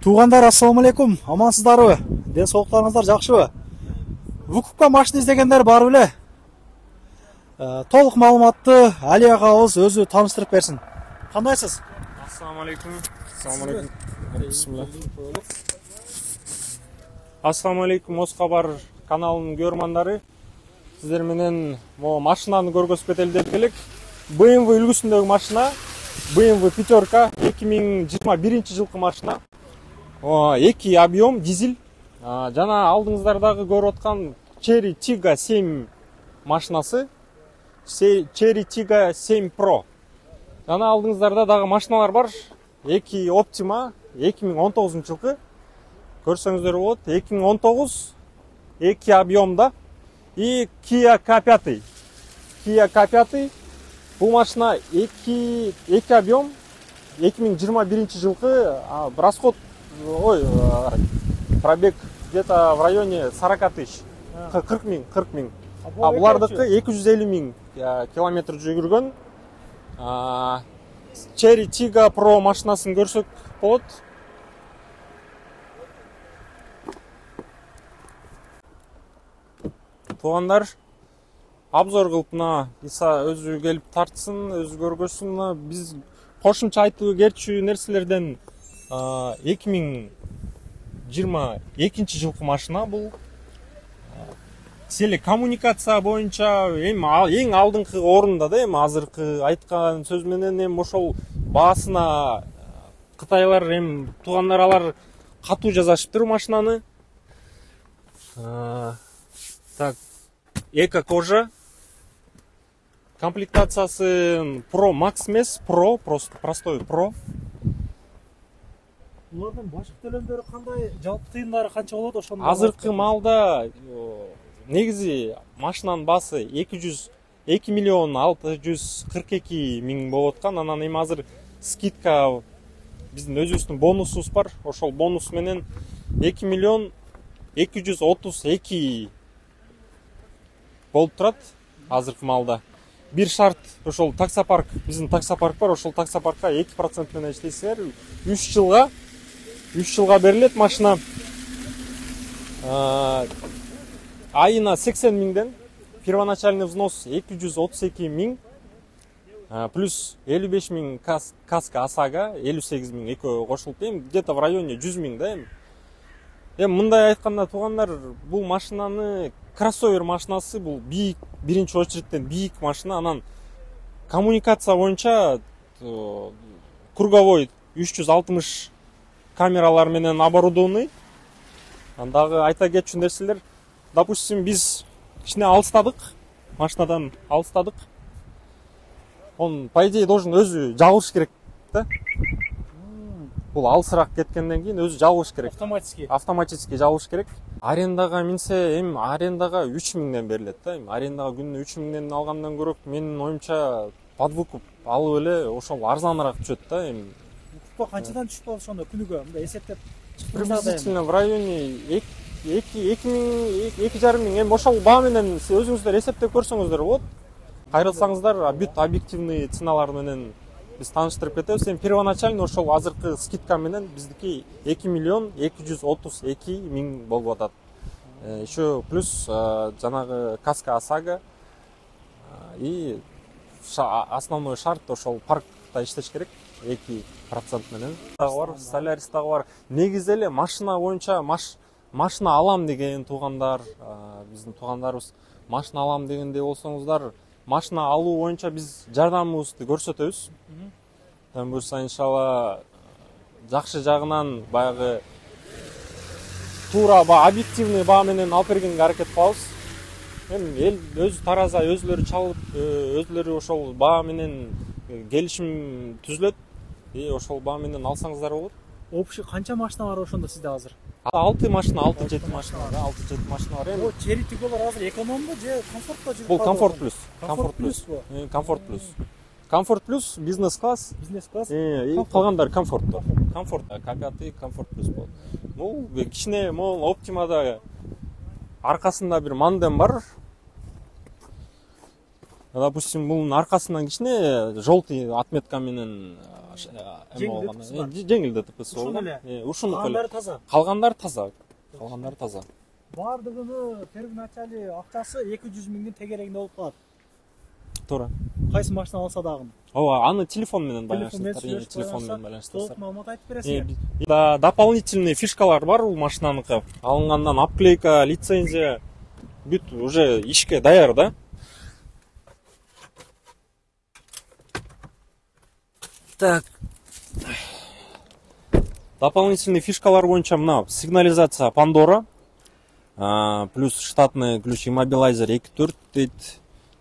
Туугандар, ассаламу алейкум. Амансыздарбы? Ден соолуктарыңыздар жакшыбы? Вукупка машина издегендер бар беле? Толук маалыматты Али агабыз өзү тааныштырып берсин. Кандайсыз? Ассаламу алейкум. Бисмилlah. Ассаламу алейкум, Оскабар каналынын көрмандары. Сиздер менен машинаны көргөзүп кетели деп келек. BMW үлгүсүндөгү машина, BMW пятерка 2021 жылкы машина. 2 объем дизель. Жана алдыңыздардагы көрүп аткан Chery Tiggo 7 машинасы. Chery Tiggo 7 Pro. Жана алдыңыздарда дагы машиналар бар. 2 Optima 2019 жылкы. Көрсөңүздөр болот. 2019 2 объемда. И Kia K5. Kia K5. Бул машина 2 объем 2021 жылкы. Расход, пробег где-то в районе 40 тысяч. 40 миң. Булардыкы 250 миң километр жүргөн. Chery Tiggo Pro машинасын көрсөк болот. Туугандар, обзор кылып мына Иса өзү келип тартсын, өзү көргөзсүн. Биз кошумча айтуу керчүү нерселерден 2022 жылкы машина бул. Телекоммуникация боюнча эң алдыңкы орунда да, азыркы айткан сөз менен ошол баасына кытайлар туугандар алар катуу жасашыптыр машинаны. Так, эко кожа. Комплектациясы Pro Max эмес, Pro, просто простой Pro. Булардын башкы төлөмдөрү кандай, жалпы тыйындары канча болот ошондо? Азыркы маалда негизи машинанын баасы 2 миллион 642 миң болуп аткан. Анан эми азыр скидка, биздин өзүбүздүн бонусубуз бар. Ошол бонус менен 2 миллион 232 болуп турат азыркы маалда. Бир шарт, ошол таксопарк, биздин таксопарк бар, ошол таксопаркка 2% менен иштейсиңер. 3 жылга берилет машина. Айына 80 миңден, первоначальный взнос 232 миң, плюс 55 миң каска ОСАГО, 58 миң экөө кошулуп, где-то в районе 100 миң да. Мындай айтканда, туугандар, бул машинаны кроссовер машинасы, бул бийик, биринчи очередтен бийик машина. Анан коммуникация боюнча круговой 360 камералар менен оборудованный. Дагы айта кетчү нерселер, допустим, биз кичине алыстадык, машинадан алыстадык. Он, по идее, должен өзү жабылыш керек да. Бул алысыраак кеткенден кийин өзү жабылыш керек. Автоматически жабылыш керек. Арендага минсе, арендага 3 миңден берилет да. Арендага күнүнө 3 миңден алгандан көрөк, менин оюмча подвыкуп алып эле ошол арзаныраак түшөт да. Вукупка канчадан түшүп калат ошондо күнүгө? Мындай эсептеп приблизительно в районе 2,5 миң. Ошол баа менен өзүңүздөр эсептеп көрсөңүздөр болот. Кайрылсаңыздар, бүт объективный ценалар менен биз тааныштырып кетебиз. Первоначально ошол азыркы скидка менен биздики 2 миллион 232 миң болуп атат. Еще плюс жанагы каска ОСАГО и основной шарт ошол паркта иштеш керек 2% менен. Бар, Солярис дагы бар. Негизи эле машина боюнча машина алам деген туугандар, биздин туугандарыбыз машина алам дегенде болсоңуздар, машина алуу боюнча биз жардамыбызды көрсөтөбүз. Буюрса иншалла жакшы жагынан баягы туура объективный баа менен алып бергенге аракет кылабыз. Эл өзү тараза өзүлөрү чалып, өзүлөрү ошол баа менен келишим түзүлөт. Ошол баа менен алсаңыздар болот. Общий канча машина бар ошондо сизде азыр? 6 машина, 6-7 машина бар. 6-7 машина бар. Бул Chery Tiggo'лар азыр экономбу же комфортто жүрүп? Бул комфорт плюс. Комфорт плюс. Комфорт плюс. Комфорт плюс, бизнес класс. Бизнес класс. Калгандар комфорт. Комфорт, K5 комфорт плюс болот. Бул кичине Optima'да аркасында бир мандем бар. допустим бунун аркасынан кичине желтый отметка менен жеңил ДТП болгон. Ушунуку эле. таза. Калгандары таза. Калгандары таза. Бардыгыны первоначале акчасы 200 миңдин тегерегинде болуп калат. Туура. Кайсы машина алса дагы. Ооба, аны телефон менен байланыштырсыздар. Телефон менен Телефон менен толук байланыштырсыздар. маалымат айтып бересиңер. Да, дополнительный фишкалар бар бул машинаныкы. Алынгандан обклейка, лицензия бүт уже ишке даяр да. Так. Дополнительный фишкалар боюнча мына сигнализация Pandora, плюс штатный ключ иммобилайзер 2.4 дейт.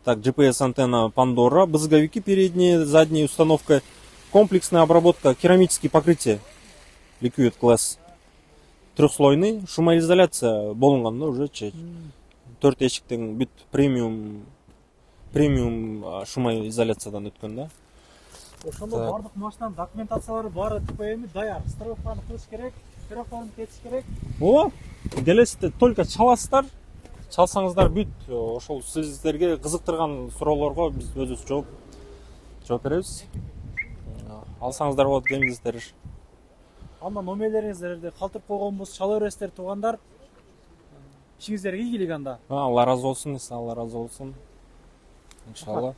Так, GPS антенна Pandora, брызговики передние, задние, установка, комплексная обработка, керамические покрытия Liquid Glass, трехслойный, шумоизоляция болунган да уже 4 эшиктен бүт премиум шумоизоляциядан өткөн да. Ошондо бардык машинанын документациялары баары эми даяр. Страховканы кылыш керек, бирокторун кетиш керек. Ооба, келесиде только чаласыздар. Чалсаңыздар бүт ошол сиздерге кызыктырган суроолорго биз өзүбүз жооп беребиз. Алсаңыздар болот, келиңиздер. Андан номерлериңиздерди калтырып койгонбуз, чала бересиздер туугандар. Ишиңиздерге ийгилик анда. Алла разы болсун, Алла разы болсун. Иншалла.